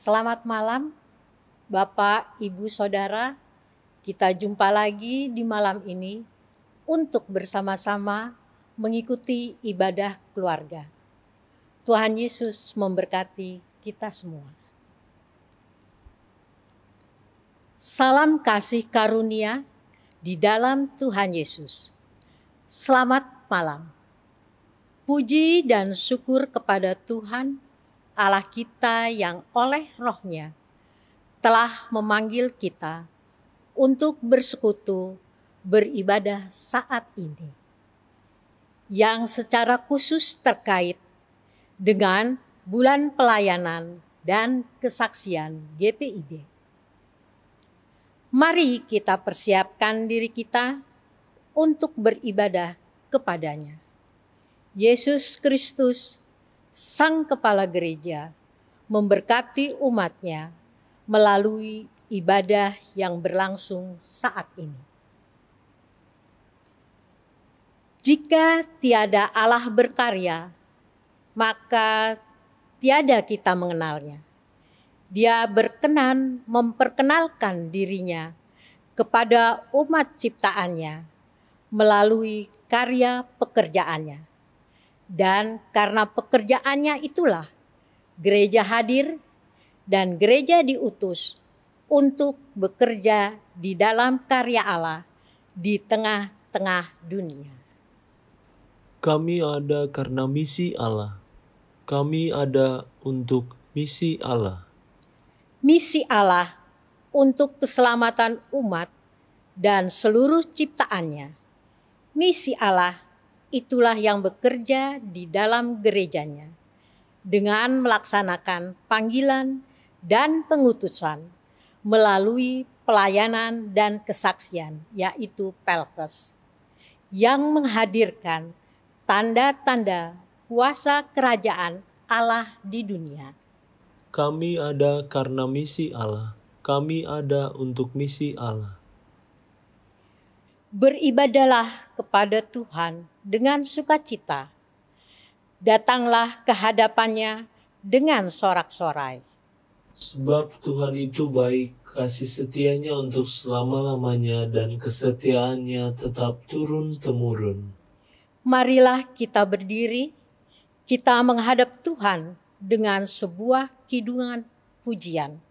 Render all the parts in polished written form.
Selamat malam, Bapak, Ibu, Saudara. Kita jumpa lagi di malam ini untuk bersama-sama mengikuti ibadah keluarga. Tuhan Yesus memberkati kita semua. Salam kasih karunia di dalam Tuhan Yesus. Selamat malam. Puji dan syukur kepada Tuhan Allah kita yang oleh Roh-Nya telah memanggil kita untuk bersekutu beribadah saat ini, yang secara khusus terkait dengan bulan pelayanan dan kesaksian GPIB. Mari kita persiapkan diri kita untuk beribadah kepadanya. Yesus Kristus, Sang Kepala Gereja, memberkati umat-Nya melalui ibadah yang berlangsung saat ini. Jika tiada Allah berkarya, maka tiada kita mengenalnya. Dia berkenan memperkenalkan dirinya kepada umat ciptaannya melalui karya pekerjaannya. Dan karena pekerjaannya itulah gereja hadir dan gereja diutus untuk bekerja di dalam karya Allah di tengah-tengah dunia. Kami ada karena misi Allah. Kami ada untuk misi Allah. Misi Allah untuk keselamatan umat dan seluruh ciptaannya. Misi Allah itulah yang bekerja di dalam gerejanya dengan melaksanakan panggilan dan pengutusan melalui pelayanan dan kesaksian, yaitu Pelkes, yang menghadirkan tanda-tanda kuasa kerajaan Allah di dunia. Kami ada karena misi Allah. Kami ada untuk misi Allah. Beribadahlah kepada Tuhan dengan sukacita. Datanglah ke hadapannya dengan sorak-sorai. Sebab Tuhan itu baik, kasih setianya untuk selama-lamanya dan kesetiaannya tetap turun-temurun. Marilah kita berdiri, kita menghadap Tuhan dengan sebuah kidungan pujian.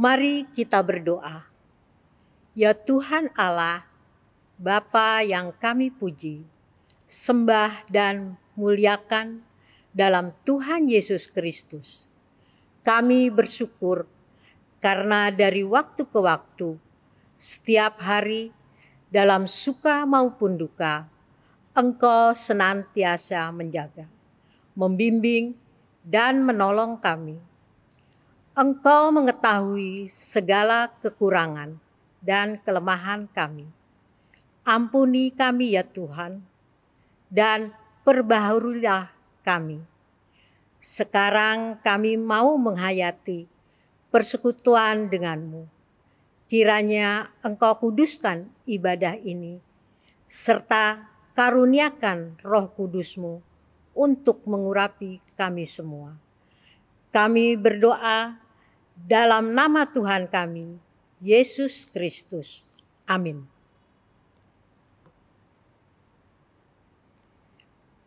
Mari kita berdoa. Ya Tuhan Allah, Bapa yang kami puji, sembah dan muliakan dalam Tuhan Yesus Kristus. Kami bersyukur karena dari waktu ke waktu, setiap hari dalam suka maupun duka, Engkau senantiasa menjaga, membimbing, dan menolong kami. Engkau mengetahui segala kekurangan dan kelemahan kami. Ampuni kami ya Tuhan, dan perbaharuilah kami. Sekarang kami mau menghayati persekutuan denganmu. Kiranya Engkau kuduskan ibadah ini, serta karuniakan Roh Kudus-Mu untuk mengurapi kami semua. Kami berdoa dalam nama Tuhan kami, Yesus Kristus. Amin.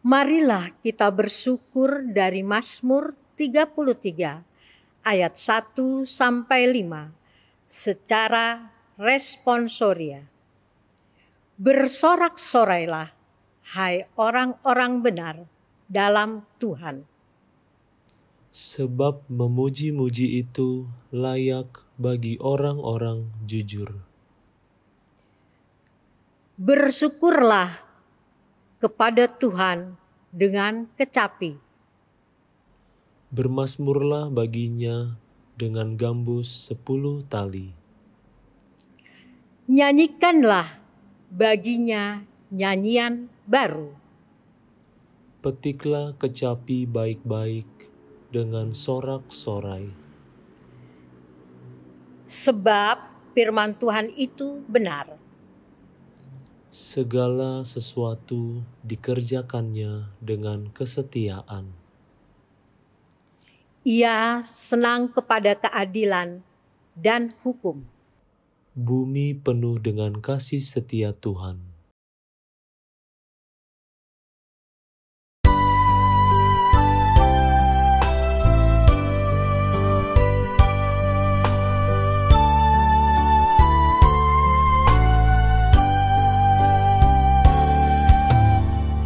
Marilah kita bersyukur dari Mazmur 33 ayat 1 sampai 5 secara responsoria. Bersorak-sorailah, hai orang-orang benar dalam Tuhan. Sebab memuji-muji itu layak bagi orang-orang jujur. Bersyukurlah kepada Tuhan dengan kecapi. Bermazmurlah baginya dengan gambus 10 tali. Nyanyikanlah baginya nyanyian baru. Petiklah kecapi baik-baik dengan sorak-sorai. Sebab firman Tuhan itu benar. Segala sesuatu dikerjakannya dengan kesetiaan. Ia senang kepada keadilan dan hukum. Bumi penuh dengan kasih setia Tuhan.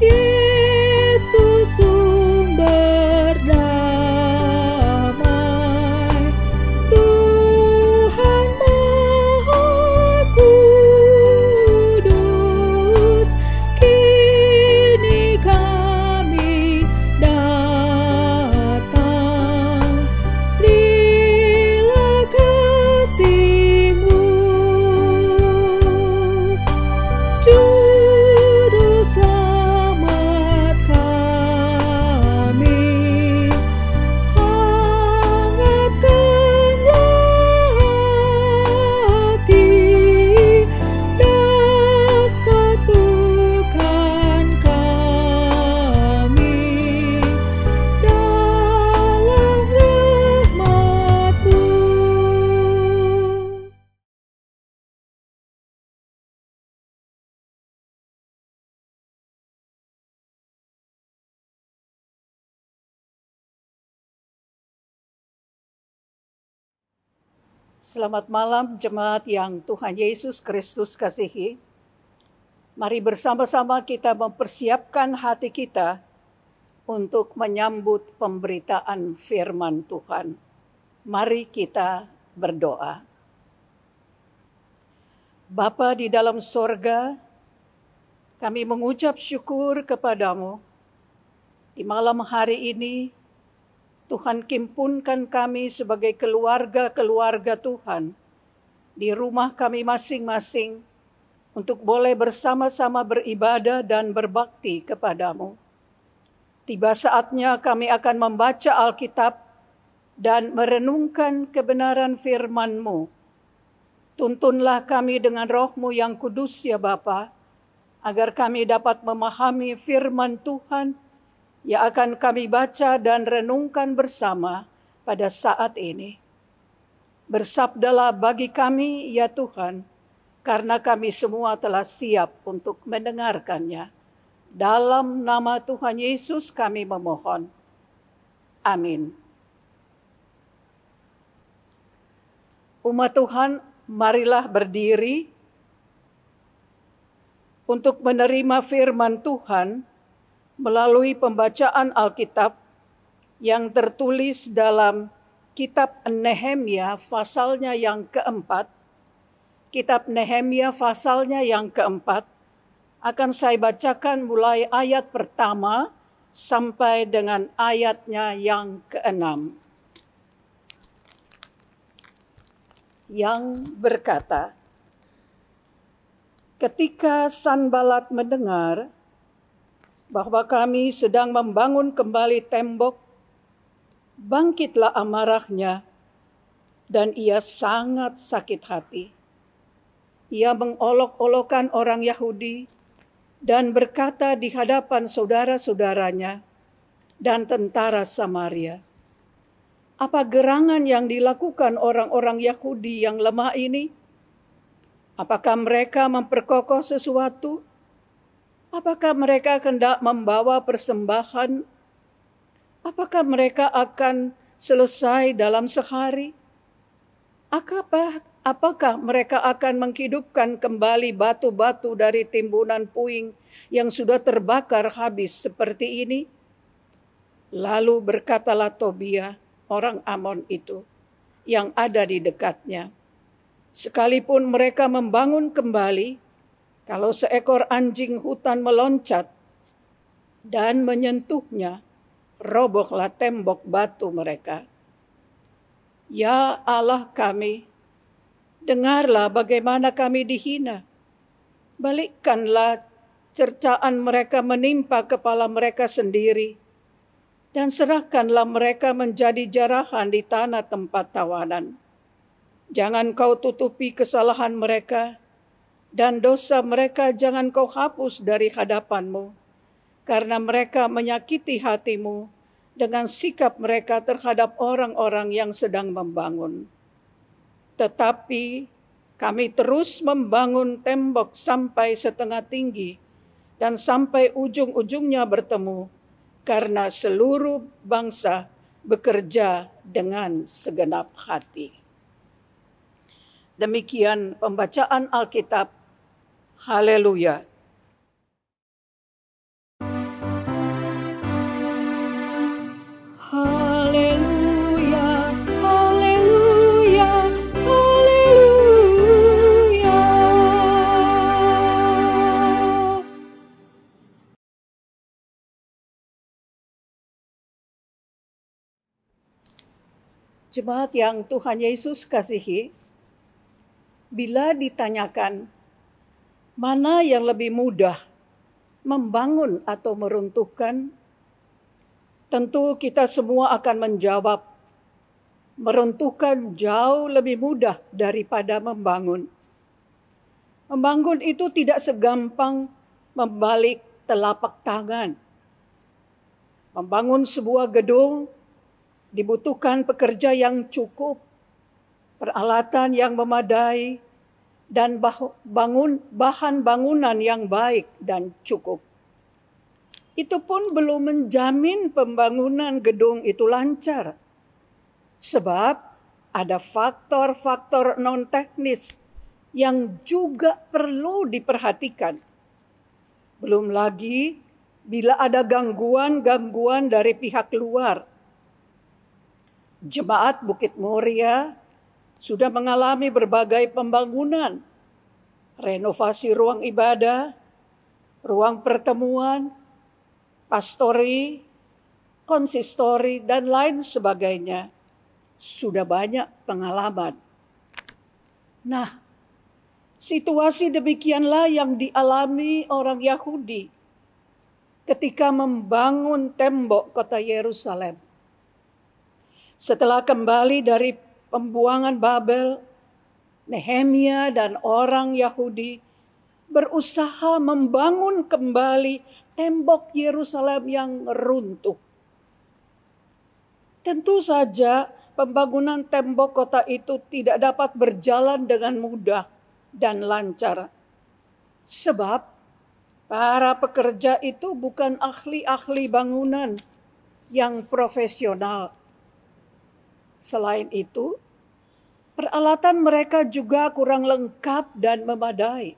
Yesus sumber damai, Tuhan Maha Kudus, kini kami datang, berilah kasih-Mu, Juru Selamat kami, hangatkanlah hati dan satukan kami dalam rahmat-Mu. Selamat malam jemaat yang Tuhan Yesus Kristus kasihi. Mari bersama-sama kita mempersiapkan hati kita untuk menyambut pemberitaan firman Tuhan. Mari kita berdoa. Bapa di dalam sorga, kami mengucap syukur kepadamu. Di malam hari ini, Tuhan himpunkan kami sebagai keluarga-keluarga Tuhan di rumah kami masing-masing untuk boleh bersama-sama beribadah dan berbakti kepadamu. Tiba saatnya kami akan membaca Alkitab dan merenungkan kebenaran firman-Mu. Tuntunlah kami dengan Roh-Mu yang kudus ya Bapa, agar kami dapat memahami firman Tuhan yang akan kami baca dan renungkan bersama pada saat ini. Bersabdalah bagi kami, ya Tuhan, karena kami semua telah siap untuk mendengarkannya. Dalam nama Tuhan Yesus kami memohon. Amin. Umat Tuhan, marilah berdiri untuk menerima firman Tuhan melalui pembacaan Alkitab yang tertulis dalam Kitab Nehemia pasalnya yang keempat. Kitab Nehemia pasalnya yang keempat akan saya bacakan mulai ayat pertama sampai dengan ayatnya yang keenam. Yang berkata, ketika Sanbalat mendengar bahwa kami sedang membangun kembali tembok, bangkitlah amarahnya, dan ia sangat sakit hati. Ia mengolok-olokkan orang Yahudi dan berkata di hadapan saudara-saudaranya, dan tentara Samaria. Apa gerangan yang dilakukan orang-orang Yahudi yang lemah ini? Apakah mereka memperkokoh sesuatu? Apakah mereka hendak membawa persembahan? Apakah mereka akan selesai dalam sehari? Apakah mereka akan menghidupkan kembali batu-batu dari timbunan puing yang sudah terbakar habis seperti ini? Lalu berkatalah Tobia, orang Amon itu, yang ada di dekatnya, sekalipun mereka membangun kembali, kalau seekor anjing hutan meloncat dan menyentuhnya, robohlah tembok batu mereka. Ya Allah kami, dengarlah bagaimana kami dihina. Balikkanlah cercaan mereka menimpa kepala mereka sendiri, dan serahkanlah mereka menjadi jarahan di tanah tempat tawanan. Jangan kau tutupi kesalahan mereka, dan dosa mereka jangan kau hapus dari hadapanmu, karena mereka menyakiti hatimu dengan sikap mereka terhadap orang-orang yang sedang membangun. Tetapi kami terus membangun tembok sampai setengah tinggi, dan sampai ujung-ujungnya bertemu, karena seluruh bangsa bekerja dengan segenap hati. Demikian pembacaan Alkitab. Haleluya. Haleluya, haleluya, haleluya. Jemaat yang Tuhan Yesus kasihi, bila ditanyakan mana yang lebih mudah, membangun atau meruntuhkan, tentu kita semua akan menjawab, meruntuhkan jauh lebih mudah daripada membangun. Membangun itu tidak segampang membalik telapak tangan. Membangun sebuah gedung dibutuhkan pekerja yang cukup, peralatan yang memadai, dan bahan bangunan yang baik dan cukup. Itu pun belum menjamin pembangunan gedung itu lancar. Sebab ada faktor-faktor non-teknis yang juga perlu diperhatikan. Belum lagi bila ada gangguan-gangguan dari pihak luar. Jemaat Bukit Muria sudah mengalami berbagai pembangunan, renovasi ruang ibadah, ruang pertemuan, pastori, konsistori, dan lain sebagainya. Sudah banyak pengalaman. Nah, situasi demikianlah yang dialami orang Yahudi ketika membangun tembok kota Yerusalem. Setelah kembali dari pembuangan Babel, Nehemia dan orang Yahudi berusaha membangun kembali tembok Yerusalem yang runtuh. Tentu saja pembangunan tembok kota itu tidak dapat berjalan dengan mudah dan lancar. Sebab para pekerja itu bukan ahli-ahli bangunan yang profesional. Selain itu, peralatan mereka juga kurang lengkap dan memadai.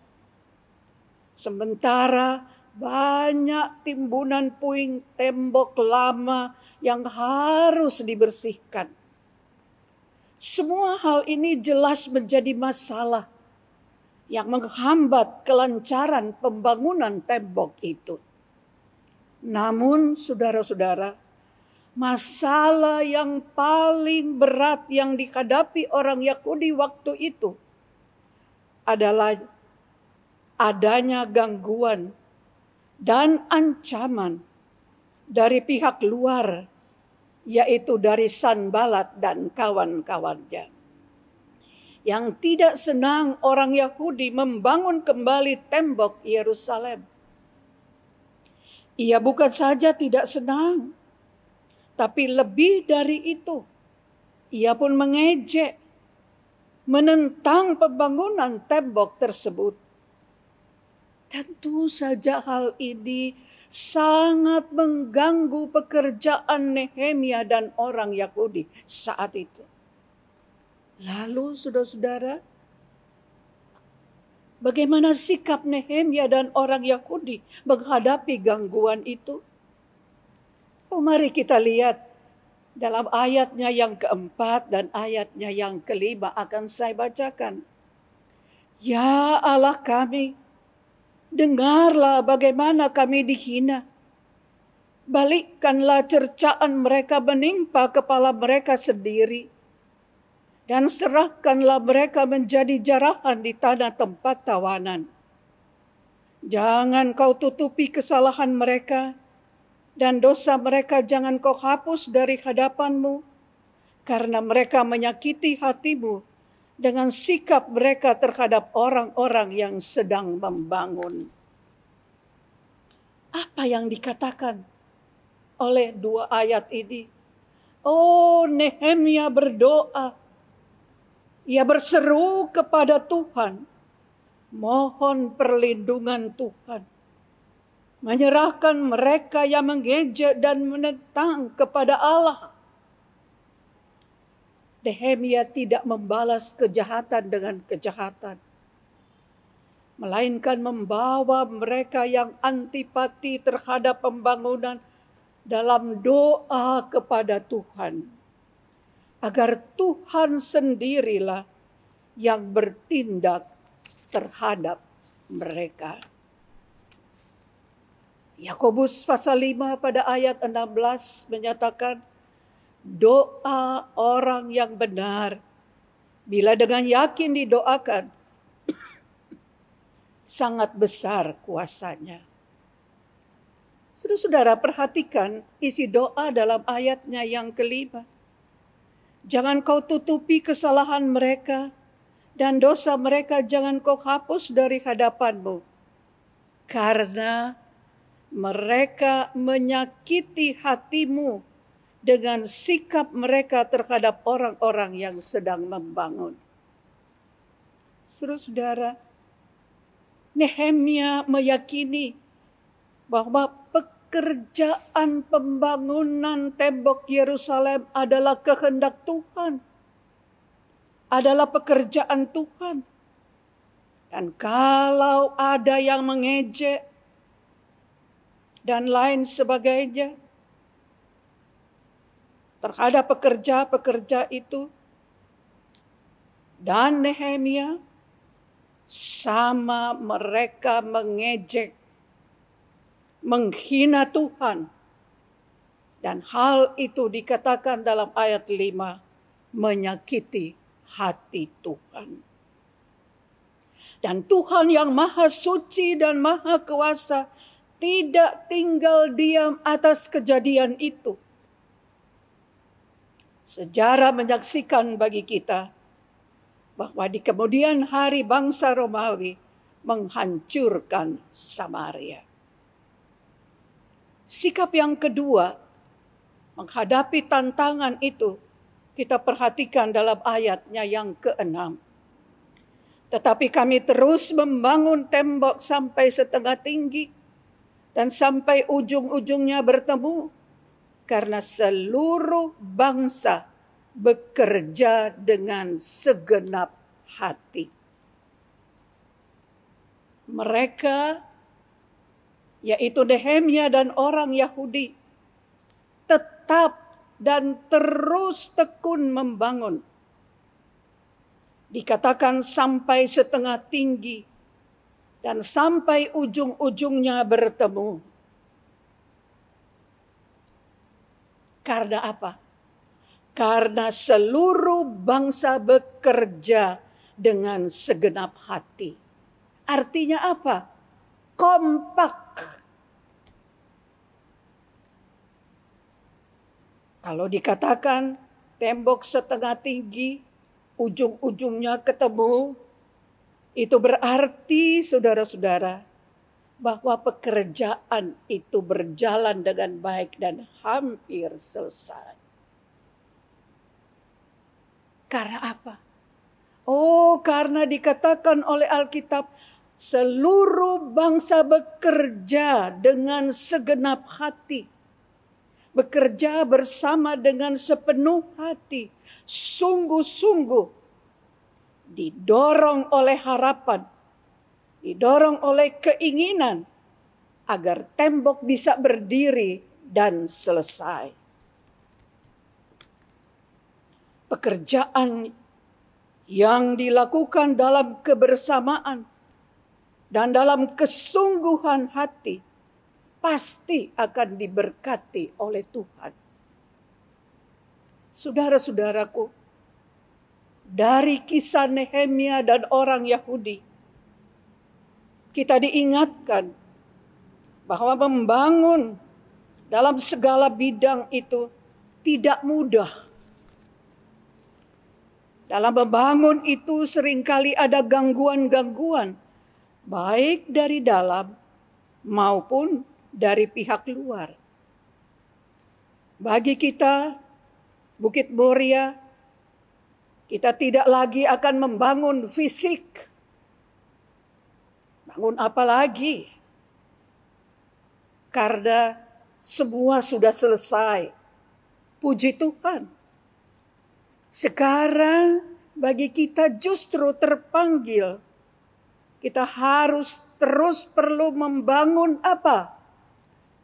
Sementara banyak timbunan puing tembok lama yang harus dibersihkan. Semua hal ini jelas menjadi masalah yang menghambat kelancaran pembangunan tembok itu. Namun, saudara-saudara, masalah yang paling berat yang dihadapi orang Yahudi waktu itu adalah adanya gangguan dan ancaman dari pihak luar, yaitu dari Sanbalat dan kawan-kawannya, yang tidak senang orang Yahudi membangun kembali tembok Yerusalem. Ia bukan saja tidak senang, Tapi lebih dari itu, ia pun mengejek, menentang pembangunan tembok tersebut. Tentu saja hal ini sangat mengganggu pekerjaan Nehemia dan orang Yahudi saat itu. Lalu saudara-saudara, bagaimana sikap Nehemia dan orang Yahudi menghadapi gangguan itu? Mari kita lihat dalam ayatnya yang keempat dan ayatnya yang kelima akan saya bacakan. Ya Allah kami, dengarlah bagaimana kami dihina. Balikkanlah cercaan mereka menimpa kepala mereka sendiri. Dan serahkanlah mereka menjadi jarahan di tanah tempat tawanan. Jangan kau tutupi kesalahan mereka, dan dosa mereka jangan kau hapus dari hadapanmu, karena mereka menyakiti hatimu dengan sikap mereka terhadap orang-orang yang sedang membangun. Apa yang dikatakan oleh dua ayat ini? Oh, Nehemia berdoa. Ia berseru kepada Tuhan, mohon perlindungan Tuhan. Menyerahkan mereka yang mengejek dan menentang kepada Allah. Nehemia tidak membalas kejahatan dengan kejahatan, melainkan membawa mereka yang antipati terhadap pembangunan dalam doa kepada Tuhan, agar Tuhan sendirilah yang bertindak terhadap mereka. Yakobus pasal 5 pada ayat 16 menyatakan, doa orang yang benar, bila dengan yakin didoakan, sangat besar kuasanya. Saudara-saudara, perhatikan isi doa dalam ayatnya yang kelima. Jangan kau tutupi kesalahan mereka, dan dosa mereka jangan kau hapus dari hadapanmu. Karena mereka menyakiti hatimu dengan sikap mereka terhadap orang-orang yang sedang membangun. Saudara-saudara, Nehemia meyakini bahwa pekerjaan pembangunan tembok Yerusalem adalah kehendak Tuhan, adalah pekerjaan Tuhan. Dan kalau ada yang mengejek dan lain sebagainya terhadap pekerja-pekerja itu, dan Nehemia sama mereka mengejek, menghina Tuhan. Dan hal itu dikatakan dalam ayat 5, menyakiti hati Tuhan. Dan Tuhan yang maha suci dan maha kuasa tidak tinggal diam atas kejadian itu. Sejarah menyaksikan bagi kita bahwa di kemudian hari bangsa Romawi menghancurkan Samaria. Sikap yang kedua menghadapi tantangan itu kita perhatikan dalam ayatnya yang ke-6. Tetapi kami terus membangun tembok sampai setengah tinggi dan sampai ujung-ujungnya bertemu, karena seluruh bangsa bekerja dengan segenap hati. Mereka, yaitu Nehemia dan orang Yahudi, tetap dan terus tekun membangun. Dikatakan sampai setengah tinggi dan sampai ujung-ujungnya bertemu. Karena apa? Karena seluruh bangsa bekerja dengan segenap hati. Artinya apa? Kompak. Kalau dikatakan tembok setengah tinggi, ujung-ujungnya ketemu, itu berarti saudara-saudara, bahwa pekerjaan itu berjalan dengan baik dan hampir selesai. Karena apa? Oh, karena dikatakan oleh Alkitab, seluruh bangsa bekerja dengan segenap hati. Bekerja bersama dengan sepenuh hati. Sungguh-sungguh didorong oleh harapan. Didorong oleh keinginan. Agar tembok bisa berdiri dan selesai. Pekerjaan yang dilakukan dalam kebersamaan dan dalam kesungguhan hati pasti akan diberkati oleh Tuhan. Saudara-saudaraku, dari kisah Nehemia dan orang Yahudi, kita diingatkan bahwa membangun dalam segala bidang itu tidak mudah. Dalam membangun itu seringkali ada gangguan-gangguan, baik dari dalam maupun dari pihak luar. Bagi kita, Bukit Moria, kita tidak lagi akan membangun fisik. Bangun apa lagi? Karena semua sudah selesai. Puji Tuhan. Sekarang bagi kita justru terpanggil. Kita harus terus perlu membangun apa?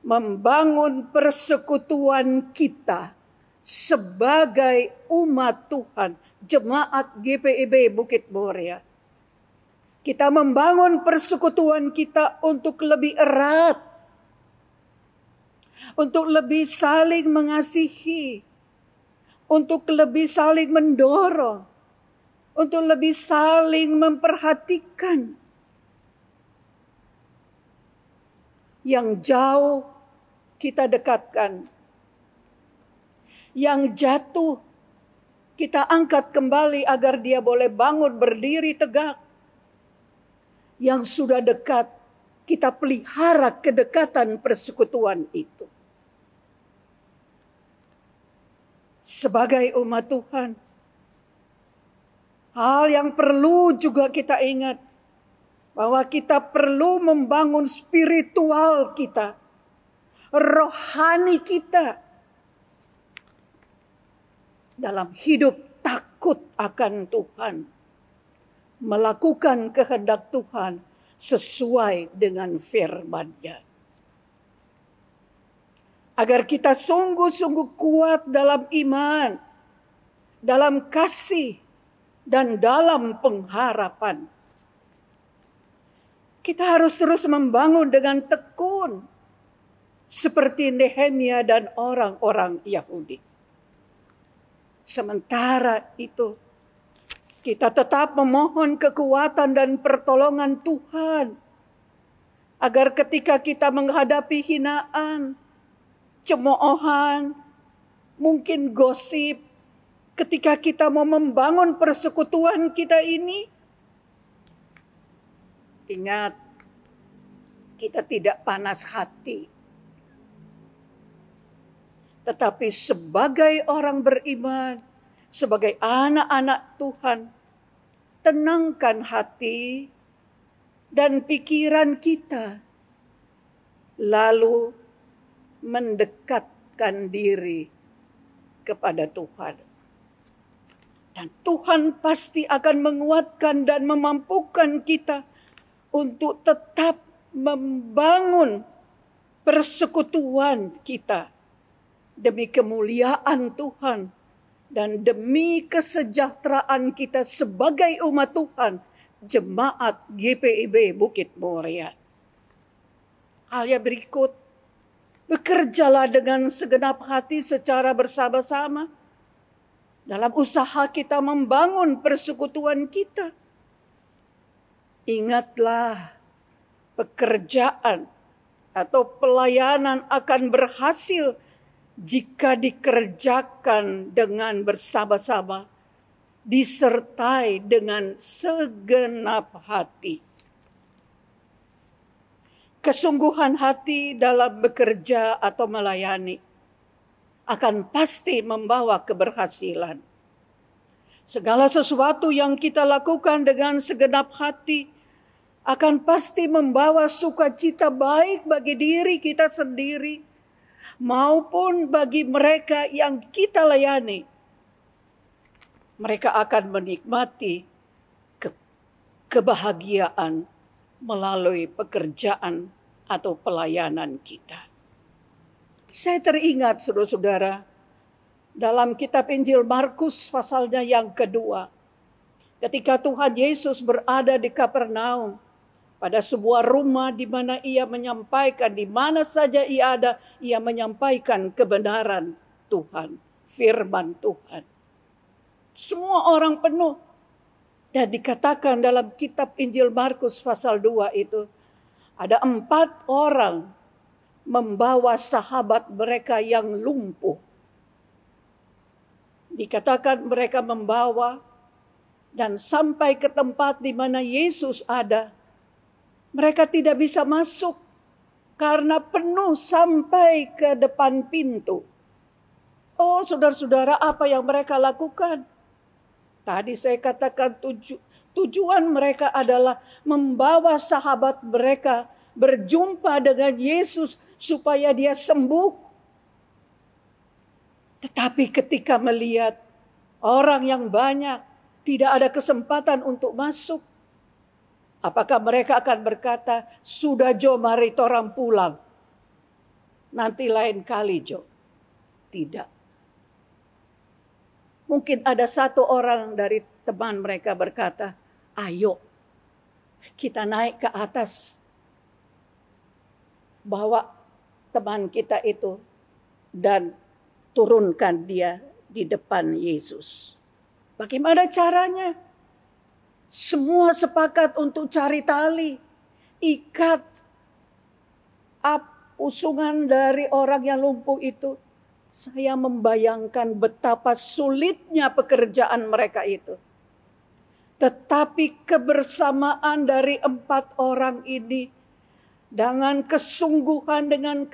Membangun persekutuan kita sebagai umat Tuhan. Jemaat GPIB Bukit Moria. Kita membangun persekutuan kita untuk lebih erat. Untuk lebih saling mengasihi. Untuk lebih saling mendorong. Untuk lebih saling memperhatikan. Yang jauh kita dekatkan. Yang jatuh kita angkat kembali agar dia boleh bangun berdiri tegak. Yang sudah dekat kita pelihara kedekatan persekutuan itu. Sebagai umat Tuhan, hal yang perlu juga kita ingat, bahwa kita perlu membangun spiritual kita, rohani kita, dalam hidup takut akan Tuhan, melakukan kehendak Tuhan sesuai dengan firman-Nya. Agar kita sungguh-sungguh kuat dalam iman, dalam kasih, dan dalam pengharapan. Kita harus terus membangun dengan tekun, seperti Nehemia dan orang-orang Yahudi. Sementara itu, kita tetap memohon kekuatan dan pertolongan Tuhan, agar ketika kita menghadapi hinaan, cemoohan, mungkin gosip, ketika kita mau membangun persekutuan kita ini, ingat, kita tidak panas hati. Tetapi sebagai orang beriman, sebagai anak-anak Tuhan, tenangkan hati dan pikiran kita, lalu mendekatkan diri kepada Tuhan. Dan Tuhan pasti akan menguatkan dan memampukan kita untuk tetap membangun persekutuan kita demi kemuliaan Tuhan dan demi kesejahteraan kita sebagai umat Tuhan, jemaat GPIB Bukit Moria. Hal yang berikut, bekerjalah dengan segenap hati secara bersama-sama dalam usaha kita membangun persekutuan kita. Ingatlah, pekerjaan atau pelayanan akan berhasil jika dikerjakan dengan bersama-sama, disertai dengan segenap hati. kesungguhan hati dalam bekerja atau melayani akan pasti membawa keberhasilan. Segala sesuatu yang kita lakukan dengan segenap hati akan pasti membawa sukacita baik bagi diri kita sendiri maupun bagi mereka yang kita layani. Mereka akan menikmati kebahagiaan melalui pekerjaan atau pelayanan kita. Saya teringat saudara-saudara, dalam kitab Injil Markus pasalnya yang kedua, ketika Tuhan Yesus berada di Kapernaum, pada sebuah rumah di mana ia menyampaikan, di mana saja ia ada, ia menyampaikan kebenaran Tuhan, firman Tuhan. Semua orang penuh. Dan dikatakan dalam kitab Injil Markus pasal 2 itu, ada 4 orang membawa sahabat mereka yang lumpuh. Dikatakan mereka membawa dan sampai ke tempat di mana Yesus ada. Mereka tidak bisa masuk karena penuh sampai ke depan pintu. Oh saudara-saudara, apa yang mereka lakukan? Tadi saya katakan tujuan mereka adalah membawa sahabat mereka berjumpa dengan Yesus supaya dia sembuh. Tetapi ketika melihat orang yang banyak tidak ada kesempatan untuk masuk, apakah mereka akan berkata, "Sudah Jo, mari torang pulang. Nanti lain kali Jo." Tidak. Mungkin ada 1 orang dari teman mereka berkata, "Ayo kita naik ke atas. Bawa teman kita itu dan turunkan dia di depan Yesus." Bagaimana caranya? Semua sepakat untuk cari tali, ikat usungan dari orang yang lumpuh itu. Saya membayangkan betapa sulitnya pekerjaan mereka itu. Tetapi kebersamaan dari 4 orang ini dengan kesungguhan, dengan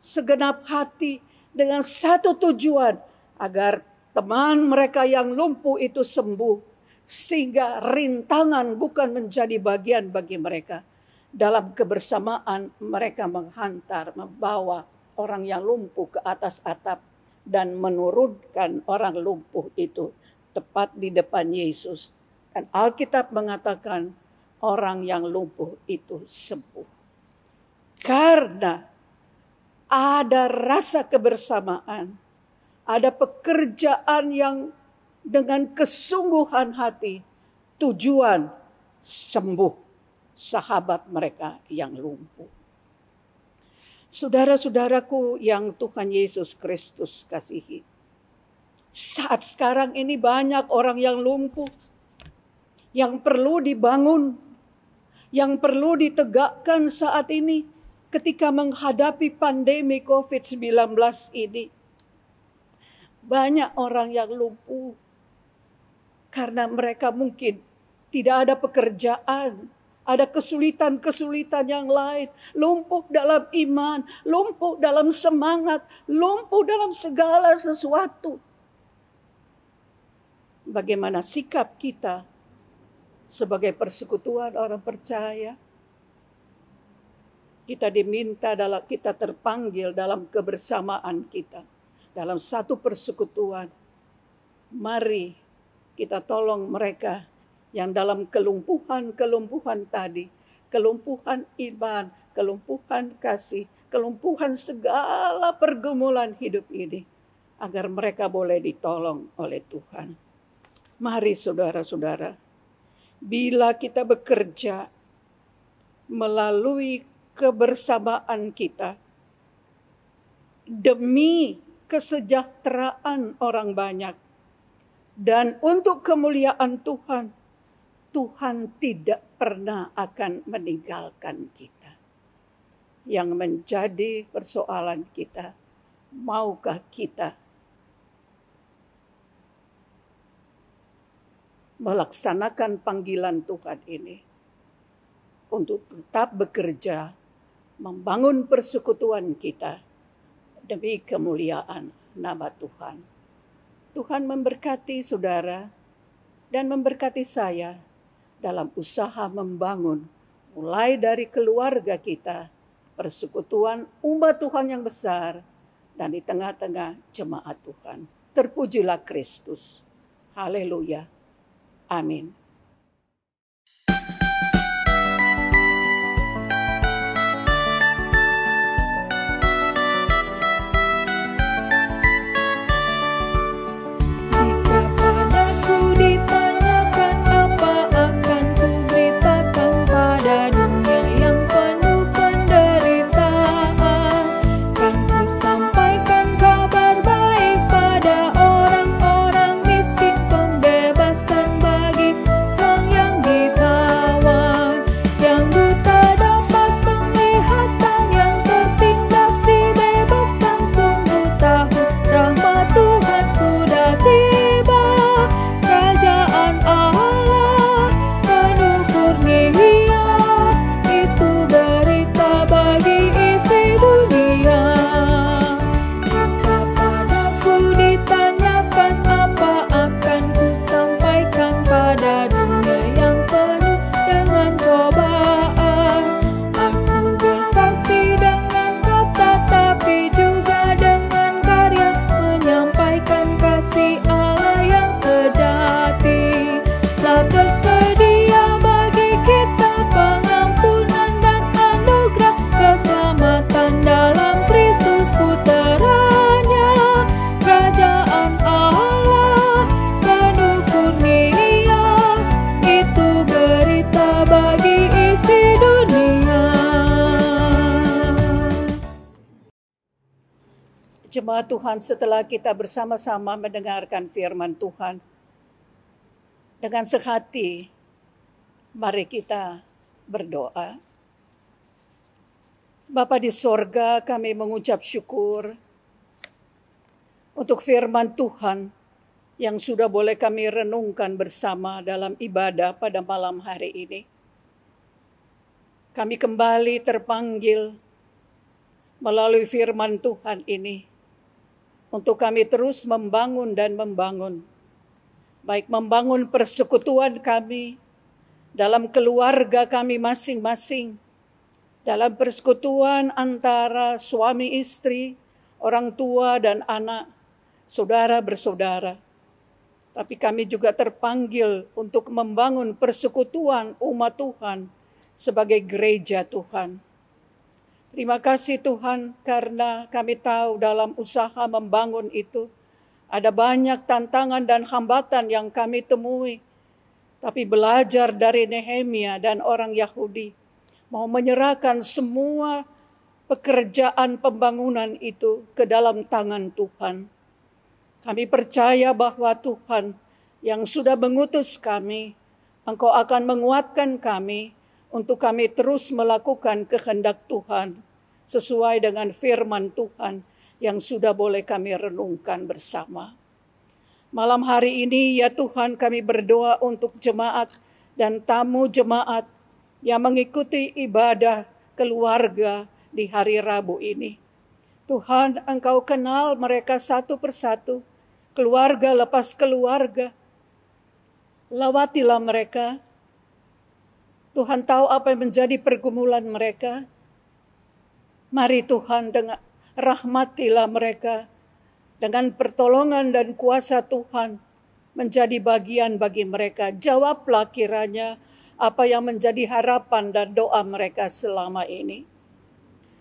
segenap hati, dengan satu tujuan agar teman mereka yang lumpuh itu sembuh, sehingga rintangan bukan menjadi bagian bagi mereka. Dalam kebersamaan mereka menghantar, membawa orang yang lumpuh ke atas atap dan menurunkan orang lumpuh itu tepat di depan Yesus. Dan Alkitab mengatakan orang yang lumpuh itu sembuh. Karena ada rasa kebersamaan, ada pekerjaan yang dengan kesungguhan hati, tujuan sembuh sahabat mereka yang lumpuh. Saudara-saudaraku yang Tuhan Yesus Kristus kasihi, saat sekarang ini banyak orang yang lumpuh, yang perlu dibangun, yang perlu ditegakkan saat ini ketika menghadapi pandemi COVID-19 ini. Banyak orang yang lumpuh karena mereka mungkin tidak ada pekerjaan, ada kesulitan-kesulitan yang lain, lumpuh dalam iman, lumpuh dalam semangat, lumpuh dalam segala sesuatu. Bagaimana sikap kita sebagai persekutuan orang percaya? Kita diminta kita terpanggil dalam kebersamaan kita, dalam satu persekutuan. Mari kita tolong mereka yang dalam kelumpuhan tadi, kelumpuhan iman, kelumpuhan kasih, kelumpuhan segala pergumulan hidup ini, agar mereka boleh ditolong oleh Tuhan. Mari saudara-saudara, bila kita bekerja melalui kebersamaan kita demi kesejahteraan orang banyak dan untuk kemuliaan Tuhan, Tuhan tidak pernah akan meninggalkan kita. Yang menjadi persoalan kita, maukah kita melaksanakan panggilan Tuhan ini? untuk tetap bekerja, membangun persekutuan kita demi kemuliaan nama Tuhan. Tuhan memberkati saudara dan memberkati saya dalam usaha membangun mulai dari keluarga kita, persekutuan umat Tuhan yang besar, dan di tengah-tengah jemaat Tuhan. Terpujilah Kristus. Haleluya. Amin. Jemaat Tuhan, setelah kita bersama-sama mendengarkan firman Tuhan, dengan sehati, mari kita berdoa. Bapa di sorga, kami mengucap syukur untuk firman Tuhan yang sudah boleh kami renungkan bersama dalam ibadah pada malam hari ini. Kami kembali terpanggil melalui firman Tuhan ini untuk kami terus membangun dan membangun. Baik membangun persekutuan kami, dalam keluarga kami masing-masing, dalam persekutuan antara suami istri, orang tua dan anak, saudara bersaudara. Tapi kami juga terpanggil untuk membangun persekutuan umat Tuhan sebagai gereja Tuhan. Terima kasih Tuhan, karena kami tahu dalam usaha membangun itu ada banyak tantangan dan hambatan yang kami temui. Tapi belajar dari Nehemia dan orang Yahudi, mau menyerahkan semua pekerjaan pembangunan itu ke dalam tangan Tuhan. Kami percaya bahwa Tuhan yang sudah mengutus kami, Engkau akan menguatkan kami untuk kami terus melakukan kehendak Tuhan sesuai dengan firman Tuhan yang sudah boleh kami renungkan bersama. Malam hari ini ya Tuhan, kami berdoa untuk jemaat dan tamu jemaat yang mengikuti ibadah keluarga di hari Rabu ini. Tuhan, Engkau kenal mereka satu persatu, keluarga lepas keluarga. Lawatilah mereka. Tuhan tahu apa yang menjadi pergumulan mereka. Mari Tuhan, dengan rahmatilah mereka. Dengan pertolongan dan kuasa Tuhan menjadi bagian bagi mereka. Jawablah kiranya apa yang menjadi harapan dan doa mereka selama ini.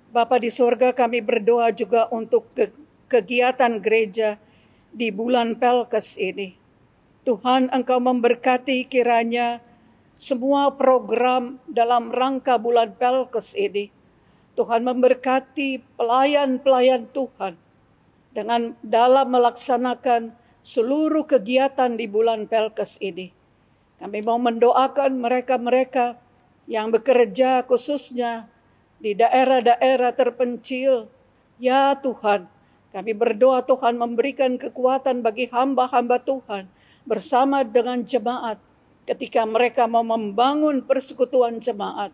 Bapa di sorga, kami berdoa juga untuk kegiatan gereja di bulan Pelkes ini. Tuhan, Engkau memberkati kiranya semua program dalam rangka bulan Pelkes ini. Tuhan memberkati pelayan-pelayan Tuhan dengan dalam melaksanakan seluruh kegiatan di bulan Pelkes ini. Kami mau mendoakan mereka-mereka yang bekerja khususnya di daerah-daerah terpencil. Ya Tuhan, kami berdoa Tuhan memberikan kekuatan bagi hamba-hamba Tuhan bersama dengan jemaat ketika mereka mau membangun persekutuan jemaat,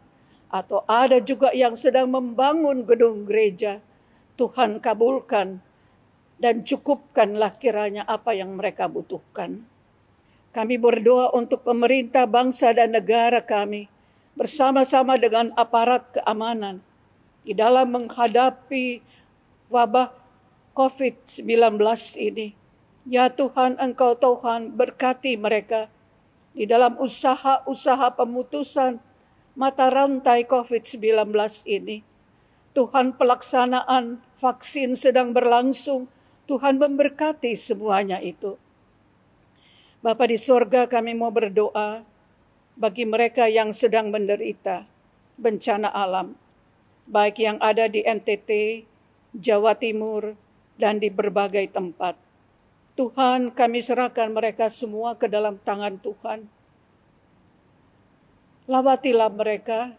atau ada juga yang sedang membangun gedung gereja. Tuhan kabulkan dan cukupkanlah kiranya apa yang mereka butuhkan. Kami berdoa untuk pemerintah bangsa dan negara kami bersama-sama dengan aparat keamanan di dalam menghadapi wabah COVID-19 ini. Ya Tuhan, Engkau Tuhan berkati mereka di dalam usaha-usaha pemutusan mata rantai COVID-19 ini. Tuhan, pelaksanaan vaksin sedang berlangsung. Tuhan memberkati semuanya itu. Bapa di sorga, kami mau berdoa bagi mereka yang sedang menderita bencana alam, baik yang ada di NTT, Jawa Timur, dan di berbagai tempat. Tuhan, kami serahkan mereka semua ke dalam tangan Tuhan. Lawatilah mereka,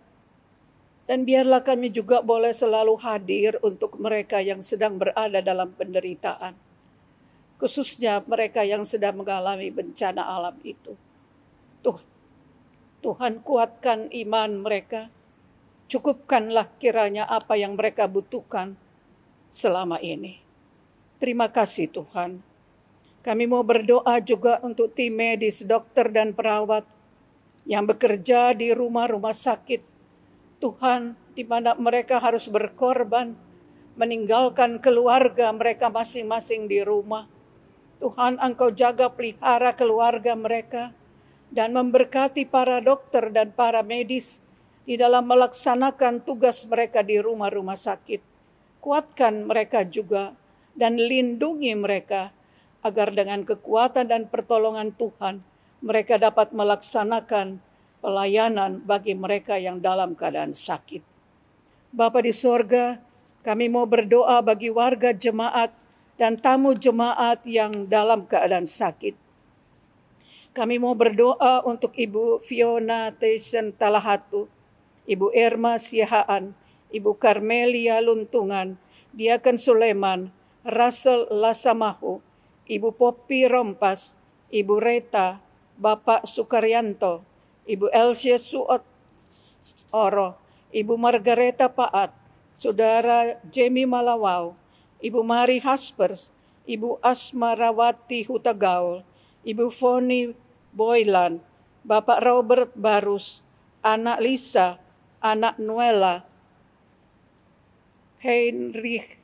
dan biarlah kami juga boleh selalu hadir untuk mereka yang sedang berada dalam penderitaan. Khususnya mereka yang sedang mengalami bencana alam itu. Tuhan, kuatkan iman mereka. Cukupkanlah kiranya apa yang mereka butuhkan selama ini. Terima kasih Tuhan. Kami mau berdoa juga untuk tim medis, dokter dan perawat yang bekerja di rumah-rumah sakit. Tuhan, di mana mereka harus berkorban, meninggalkan keluarga mereka masing-masing di rumah. Tuhan, Engkau jaga pelihara keluarga mereka dan memberkati para dokter dan para medis di dalam melaksanakan tugas mereka di rumah-rumah sakit. Kuatkan mereka juga dan lindungi mereka agar dengan kekuatan dan pertolongan Tuhan mereka dapat melaksanakan pelayanan bagi mereka yang dalam keadaan sakit. Bapa di sorga, kami mau berdoa bagi warga jemaat dan tamu jemaat yang dalam keadaan sakit. Kami mau berdoa untuk Ibu Fiona Tyson Talahatu, Ibu Irma Sihaan, Ibu Karmelia Luntungan, Diaken Suleman, Russell Lasamahu, Ibu Poppy Rompas, Ibu Reta, Bapak Sukaryanto, Ibu Elsie Suot Oro, Ibu Margareta Paat, Saudara Jamie Malawau, Ibu Mari Haspers, Ibu Asma Rawati Hutagaul, Ibu Foni Boylan, Bapak Robert Barus, Anak Lisa, Anak Nuela, Heinrich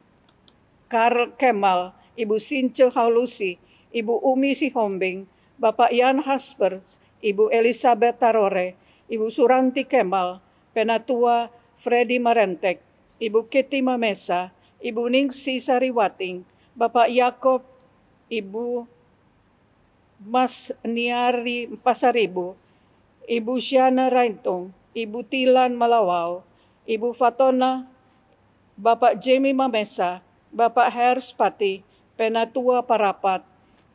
Karl Kemal, Ibu Since Haulusi, Ibu Umi Sihombing, Bapak Yan Haspers, Ibu Elizabeth Tarore, Ibu Suranti Kemal, Penatua Freddy Marentek, Ibu Kitty Mamesa, Ibu Ningsi Sariwating, Bapak Yakob, Ibu Mas Niari Pasaribu, Ibu Syana Raintong, Ibu Tilan Malawau, Ibu Fatona, Bapak Jamie Mamesa, Bapak Herspati, Penatua Parapat,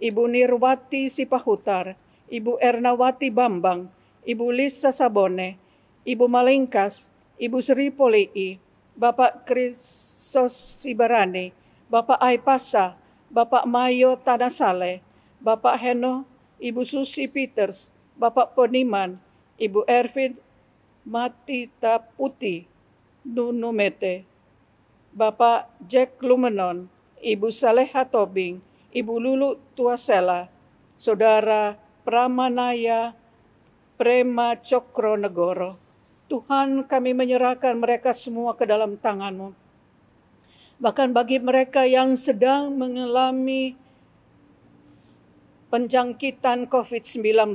Ibu Nirwati Sipahutar, Ibu Ernawati Bambang, Ibu Lisa Sabone, Ibu Malingkas, Ibu Sri Polii, Bapak Krisos Sibarani, Bapak Aipasa, Bapak Mayo Tanasale, Bapak Heno, Ibu Susi Peters, Bapak Poniman, Ibu Ervin Matita Putih, Nunumete, Bapak Jack Lumenon, Ibu Saleha Tobing, Ibu Lulu Tuasela, Saudara Pramanaya Prema Cokro Negoro. Tuhan, kami menyerahkan mereka semua ke dalam tangan-Mu. Bahkan bagi mereka yang sedang mengalami penjangkitan COVID-19,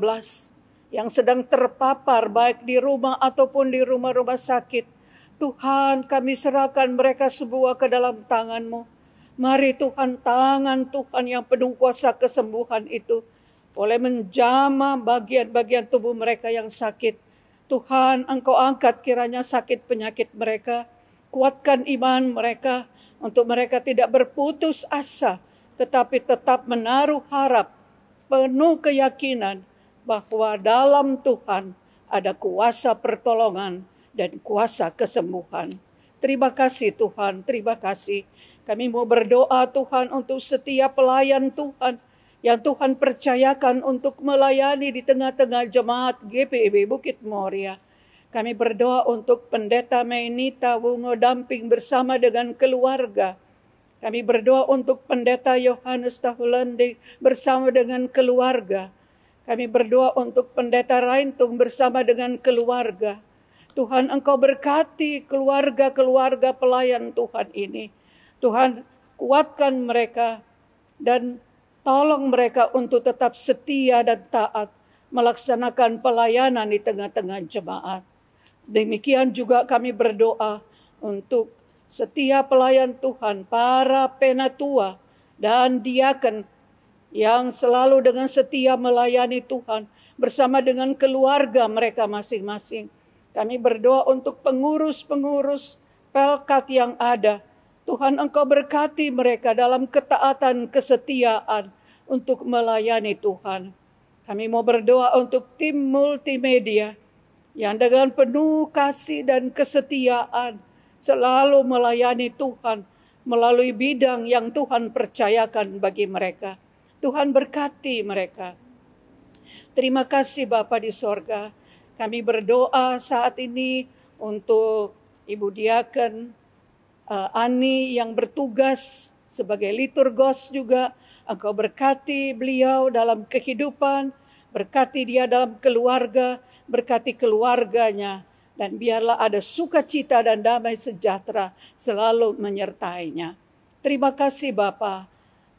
yang sedang terpapar baik di rumah ataupun di rumah-rumah sakit, Tuhan, kami serahkan mereka semua ke dalam tangan-Mu. Mari Tuhan, tangan Tuhan yang penuh kuasa kesembuhan itu boleh menjamah bagian-bagian tubuh mereka yang sakit. Tuhan, Engkau angkat kiranya sakit penyakit mereka. Kuatkan iman mereka untuk mereka tidak berputus asa, tetapi tetap menaruh harap, penuh keyakinan bahwa dalam Tuhan ada kuasa pertolongan dan kuasa kesembuhan. Terima kasih Tuhan, terima kasih. Kami mau berdoa Tuhan untuk setiap pelayan Tuhan yang Tuhan percayakan untuk melayani di tengah-tengah jemaat GPIB Bukit Moria. Kami berdoa untuk Pendeta Mainita Wungo Damping bersama dengan keluarga. Kami berdoa untuk Pendeta Yohanes Tahulande bersama dengan keluarga. Kami berdoa untuk Pendeta Raintung bersama dengan keluarga. Tuhan, Engkau berkati keluarga-keluarga pelayan Tuhan ini. Tuhan, kuatkan mereka dan tolong mereka untuk tetap setia dan taat melaksanakan pelayanan di tengah-tengah jemaat. Demikian juga kami berdoa untuk setiap pelayan Tuhan, para penatua dan diaken yang selalu dengan setia melayani Tuhan bersama dengan keluarga mereka masing-masing. Kami berdoa untuk pengurus-pengurus Pelkat yang ada. Tuhan, Engkau berkati mereka dalam ketaatan, kesetiaan untuk melayani Tuhan. Kami mau berdoa untuk tim multimedia yang dengan penuh kasih dan kesetiaan selalu melayani Tuhan melalui bidang yang Tuhan percayakan bagi mereka. Tuhan berkati mereka. Terima kasih Bapa di sorga. Kami berdoa saat ini untuk Ibu Diaken Ani yang bertugas sebagai liturgos juga. Engkau berkati beliau dalam kehidupan, berkati dia dalam keluarga, berkati keluarganya, dan biarlah ada sukacita dan damai sejahtera selalu menyertainya. Terima kasih Bapa.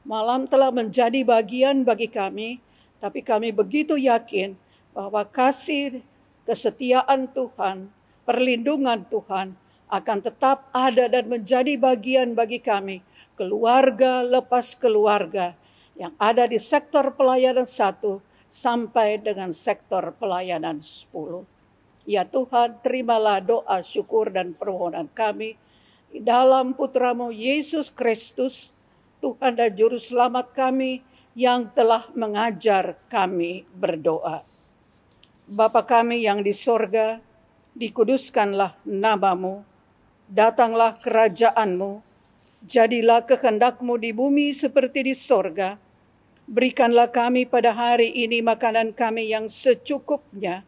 Malam telah menjadi bagian bagi kami, tapi kami begitu yakin bahwa kasih, kesetiaan Tuhan, perlindungan Tuhan akan tetap ada dan menjadi bagian bagi kami, keluarga lepas keluarga, yang ada di sektor pelayanan 1 sampai dengan sektor pelayanan 10. Ya Tuhan, terimalah doa, syukur, dan permohonan kami di dalam Putra-Mu Yesus Kristus, Tuhan dan Juru Selamat kami yang telah mengajar kami berdoa. Bapa kami yang di sorga, dikuduskanlah nama-Mu, datanglah kerajaan-Mu, jadilah kehendak-Mu di bumi seperti di sorga. Berikanlah kami pada hari ini makanan kami yang secukupnya,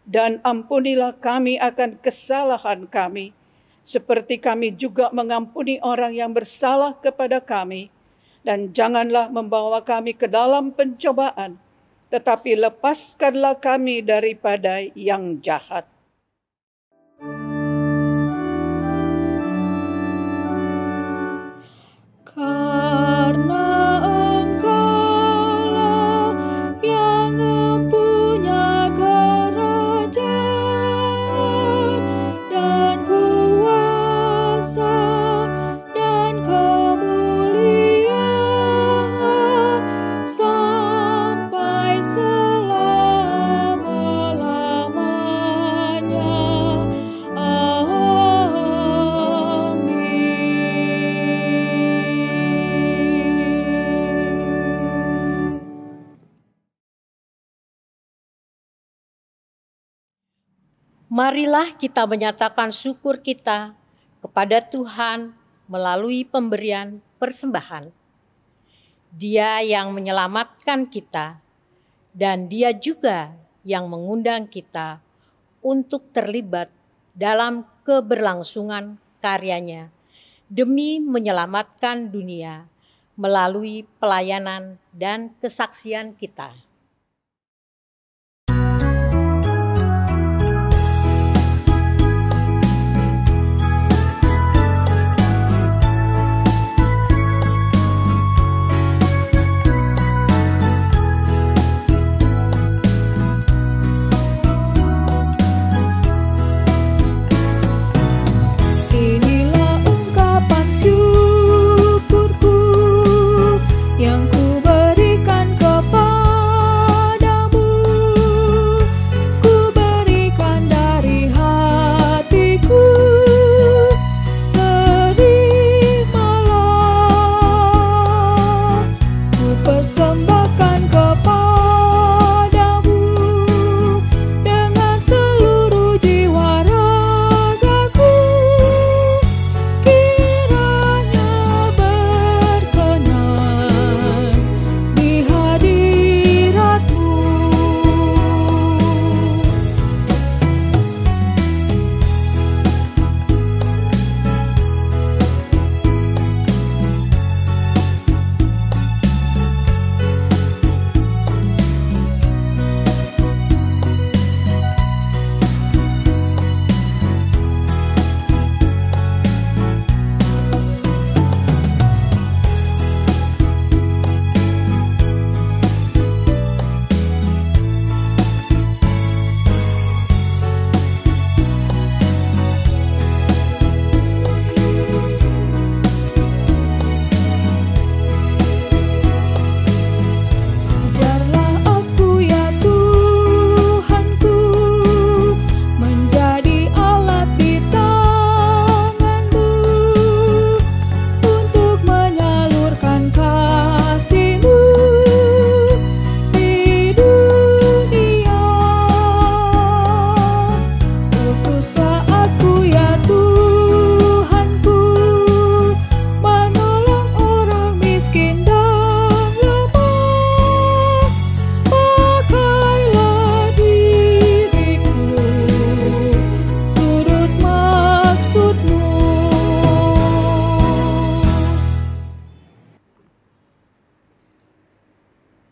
dan ampunilah kami akan kesalahan kami, seperti kami juga mengampuni orang yang bersalah kepada kami. Dan janganlah membawa kami ke dalam pencobaan, tetapi lepaskanlah kami daripada yang jahat. Karena Engkaulah yang mempunyai kerajaan dan kuasa dan kemuliaan sampai selama-lamanya. Marilah kita menyatakan syukur kita kepada Tuhan melalui pemberian persembahan. Dia yang menyelamatkan kita, dan Dia juga yang mengundang kita untuk terlibat dalam keberlangsungan karyanya demi menyelamatkan dunia melalui pelayanan dan kesaksian kita. Inilah ungkapan syukurku yang ku berikan kepada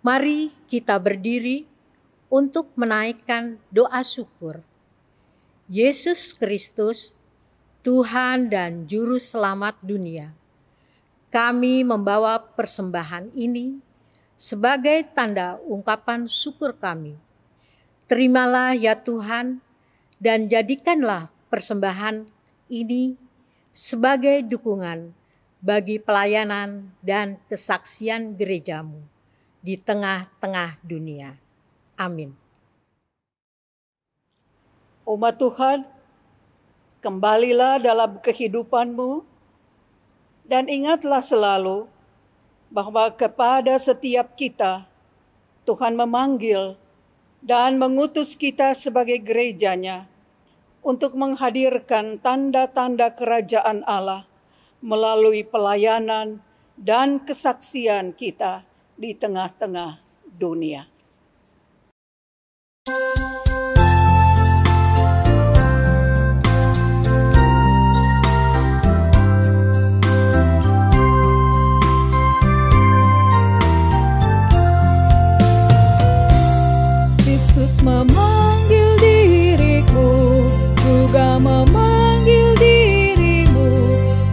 Mari kita berdiri untuk menaikkan doa syukur. Yesus Kristus, Tuhan dan Juru Selamat dunia, kami membawa persembahan ini sebagai tanda ungkapan syukur kami. Terimalah ya Tuhan, dan jadikanlah persembahan ini sebagai dukungan bagi pelayanan dan kesaksian gerejamu di tengah-tengah dunia. Amin. Umat Tuhan, kembalilah dalam kehidupanmu dan ingatlah selalu bahwa kepada setiap kita Tuhan memanggil dan mengutus kita sebagai gerejanya untuk menghadirkan tanda-tanda kerajaan Allah melalui pelayanan dan kesaksian kita di tengah-tengah dunia. Kristus memanggil diriku, juga memanggil dirimu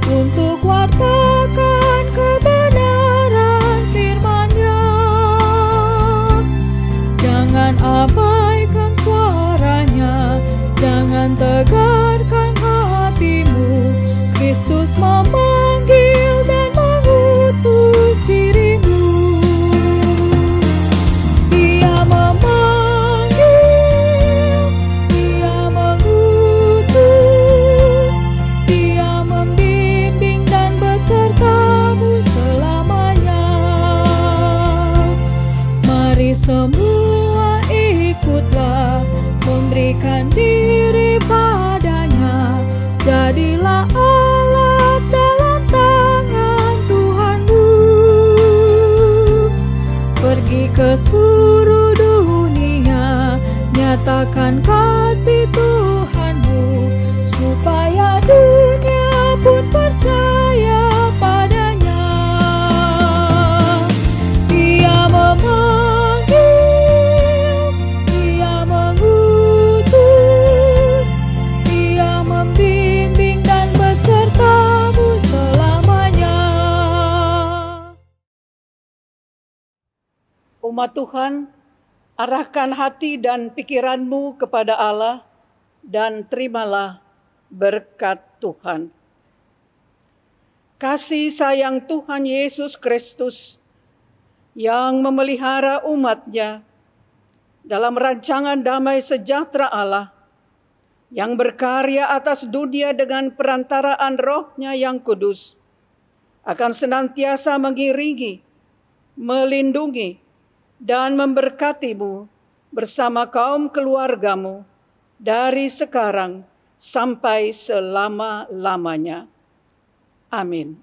untuk wartakan kebenaran firman-Nya. Jangan abaikan suaranya, jangan tegarkan hatimu. Kristus memanggil dan mengutus dirimu. Dia memanggil, Dia mengutus, Dia membimbing dan besertamu selamanya. Mari semua ikutlah, memberikan diri padanya. Jadilah alat dalam tangan Tuhanmu. Pergi ke seluruh dunia, nyatakan kasih Tuhanmu, supaya dunia pun percaya padanya. Dia memanggil, Dia mengutus, Dia membimbing dan besertamu selamanya. Umat Tuhan, arahkan hati dan pikiranmu kepada Allah dan terimalah berkat Tuhan. Kasih sayang Tuhan Yesus Kristus yang memelihara umat-Nya dalam rancangan damai sejahtera Allah, yang berkarya atas dunia dengan perantaraan Roh-Nya yang kudus, akan senantiasa mengiringi, melindungi, dan memberkatimu bersama kaum keluargamu dari sekarang sampai selama-lamanya. Amin.